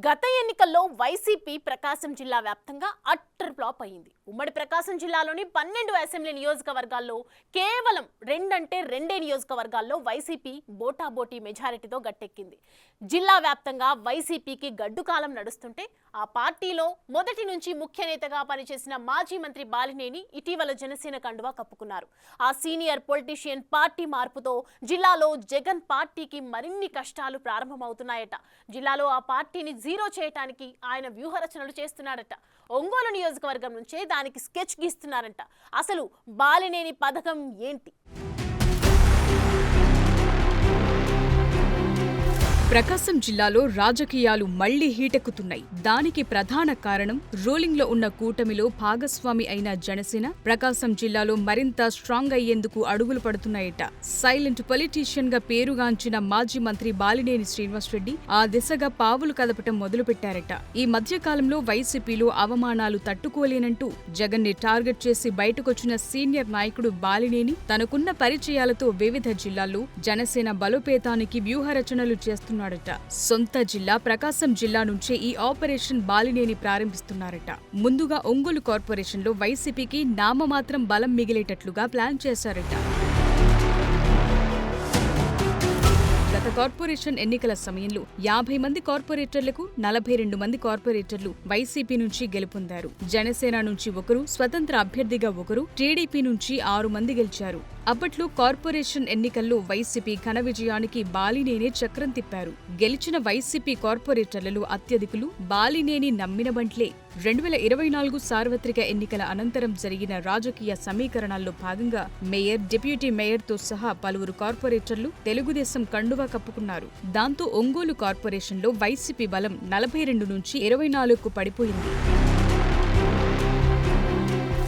గత ఎన్నికల్లో వైసీపీ ప్రకాశం జిల్లా వ్యాప్తంగా అట్టర్ ఫ్లాప్ అయింది. ఉమ్మడి ప్రకాశం జిల్లాలోని 12 అసెంబ్లీ నియోజకవర్గాల్లో కేవలం రెండే నియోజకవర్గాల్లో వైసీపీ బోటాబోటీ మెజారిటీతో గట్టెక్కింది. జిల్లా వ్యాప్తంగా వైసీపీకి గడ్డుకాలం నడుస్తుంటే ఆ పార్టీలో మొదటి నుంచి ముఖ్య నేతగా పనిచేసిన మాజీ మంత్రి బాలినేని ఇటీవల జనసేన కండువా కప్పుకున్నారు. ఆ సీనియర్ పొలిటీషియన్ పార్టీ మార్పుతో జిల్లాలో జగన్ పార్టీకి మరిన్ని కష్టాలు ప్రారంభమవుతున్నాయట. జిల్లాలో ఆ పార్టీని జీరో చేయడానికి ఆయన వ్యూహరచనలు చేస్తున్నాడట. ఒంగోలు నియోజకవర్గం నుంచే దానికి స్కెచ్ గీస్తున్నారంట. అసలు బాలినేని పథకం ఏంటి? ప్రకాశం జిల్లాలో రాజకీయాలు మళ్లీ హీటెక్కుతున్నాయి. దానికి ప్రధాన కారణం రూలింగ్ లో ఉన్న కూటమిలో భాగస్వామి అయిన జనసేన ప్రకాశం జిల్లాలో మరింత స్ట్రాంగ్ అయ్యేందుకు అడుగులు పడుతున్నాయట. సైలెంట్ పొలిటీషియన్ గా పేరుగాంచిన మాజీ మంత్రి బాలినేని శ్రీనివాసరెడ్డి ఆ దిశగా పావులు కదపటం మొదలుపెట్టారట. ఈ మధ్య కాలంలో వైసీపీలో అవమానాలు తట్టుకోలేనంటూ జగన్ ని టార్గెట్ చేసి బయటకొచ్చిన సీనియర్ నాయకుడు బాలినేని తనకున్న పరిచయాలతో వివిధ జిల్లాల్లో జనసేన బలోపేతానికి వ్యూహరచనలు చేస్తున్నారు. సొంత జిల్లా ప్రకాశం జిల్లా నుంచే ఈ ఆపరేషన్ బాలినేని ప్రారంభిస్తున్నారట. ముందుగా ఒంగోలు కార్పొరేషన్లో వైసీపీకి నామమాత్రం బలం మిగిలేటట్లుగా ప్లాన్ చేశారట. గత కార్పొరేషన్ ఎన్నికల సమయంలో 50 మంది కార్పొరేటర్లకు 42 మంది కార్పొరేటర్లు వైసీపీ నుంచి గెలుపొందారు. జనసేన నుంచి ఒకరు, స్వతంత్ర అభ్యర్థిగా ఒకరు, టీడీపీ నుంచి 6 మంది గెలిచారు. అప్పట్లో కార్పొరేషన్ ఎన్నికల్లో వైసీపీ ఘన విజయానికి బాలినేని చక్రం తిప్పారు. గెలిచిన వైసీపీ కార్పొరేటర్లలో అత్యధికులు బాలినేని నమ్మిన బంట్లే. 2024 సార్వత్రిక ఎన్నికల అనంతరం జరిగిన రాజకీయ సమీకరణాల్లో భాగంగా మేయర్, డిప్యూటీ మేయర్తో సహా పలువురు కార్పొరేటర్లు తెలుగుదేశం కండువా కప్పుకున్నారు. దాంతో ఒంగోలు కార్పొరేషన్లో వైసీపీ బలం 42 నుంచి 24కు పడిపోయింది.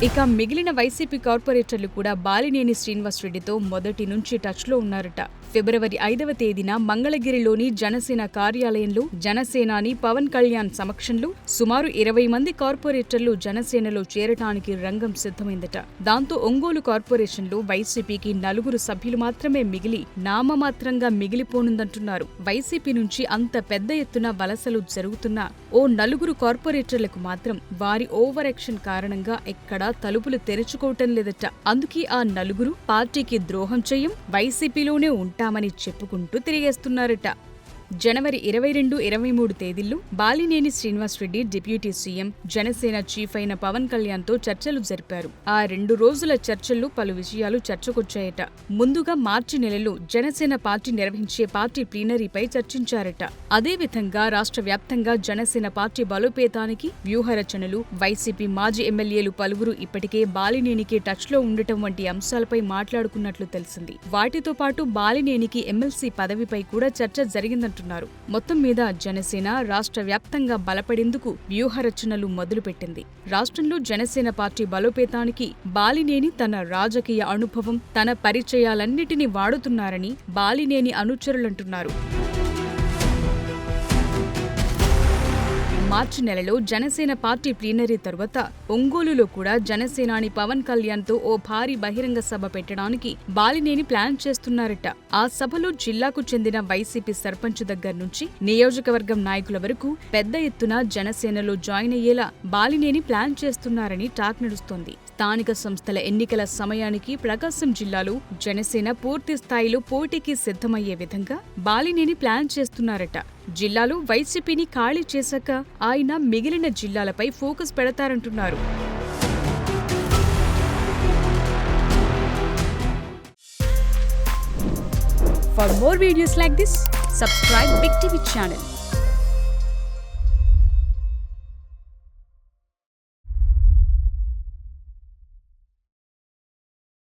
ఇక మిగిలిన వైసీపీ కార్పొరేటర్లు కూడా బాలినేని శ్రీనివాసరెడ్డితో మొదటి నుంచి టచ్లో ఉన్నారట. ఫిబ్రవరి 5వ తేదీన మంగళగిరిలోని జనసేన కార్యాలయంలో జనసేనాని పవన్ కళ్యాణ్ సమక్షంలో సుమారు 20 మంది కార్పొరేటర్లు జనసేనలో చేరటానికి రంగం సిద్ధమైందట. దాంతో ఒంగోలు కార్పొరేషన్లో వైసీపీకి 4 సభ్యులు మాత్రమే మిగిలి నామమాత్రంగా మిగిలిపోనుందంటున్నారు. వైసీపీ నుంచి అంత పెద్ద ఎత్తున వలసలు జరుగుతున్నా ఓ 4 కార్పొరేటర్లకు మాత్రం వారి ఓవర్ యాక్షన్ కారణంగా ఎక్కడా తలుపులు తెరుచుకోవటం లేదట. అందుకే ఆ 4 పార్టీకి ద్రోహం చేయం, వైసీపీలోనే ఉంటామని చెప్పుకుంటూ తిరిగేస్తున్నారట. జనవరి 22, 23 తేదీల్లో Balineni Srinivasa Reddy deputy CM, Janasena chief అయిన పవన్ కళ్యాణ్తో చర్చలు జరిపారు. ఆ 2 రోజుల చర్చల్లో పలు విషయాలు చర్చకొచ్చాయట. ముందుగా మార్చి నెలలో జనసేన పార్టీ నిర్వహించే పార్టీ ప్లీనరీపై చర్చించారట. అదేవిధంగా రాష్ట్ర వ్యాప్తంగా జనసేన పార్టీ బలోపేతానికి వ్యూహరచనలు, వైసీపీ మాజీ ఎమ్మెల్యేలు పలువురు ఇప్పటికే బాలినేనికి టచ్లో ఉండటం వంటి అంశాలపై మాట్లాడుకున్నట్లు తెలిసింది. వాటితో పాటు బాలినేనికి ఎమ్మెల్సీ పదవిపై కూడా చర్చ జరిగిందంటున్నారు. మొత్తం మీద జనసేన రాష్ట్ర వ్యాప్తంగా బలపడేందుకు వ్యూహరచనలు మొదలుపెట్టింది. రాష్ట్రంలో జనసేన పార్టీ బలోపేతానికి బాలినేని తన రాజకీయ అనుభవం, తన పరిచయాలన్నిటినీ వాడుతున్నారని బాలినేని అనుచరులంటున్నారు. మార్చి నెలలో జనసేన పార్టీ ప్లీనరీ తరువాత ఒంగోలులో కూడా జనసేనాని పవన్ కళ్యాణ్తో ఓ భారీ బహిరంగ సభ పెట్టడానికి బాలినేని ప్లాన్ చేస్తున్నారట. ఆ సభలో జిల్లాకు చెందిన వైసీపీ సర్పంచ్ దగ్గర నుంచి నియోజకవర్గం నాయకుల వరకు పెద్ద ఎత్తున జనసేనలో జాయిన్ అయ్యేలా బాలినేని ప్లాన్ చేస్తున్నారని టాక్ నడుస్తోంది. స్థానిక సంస్థల ఎన్నికల సమయానికి ప్రకాశం జిల్లాలో జనసేన పూర్తి స్థాయిలో పోటీకి సిద్ధమయ్యే విధంగా బాలినేని ప్లాన్ చేస్తున్నారట. జిల్లాలో వైసీపీని ఖాళీ చేశాక ఆయన మిగిలిన జిల్లాలపై focus పెడతారంటున్నారు. For more videos like this, subscribe Big TV channel.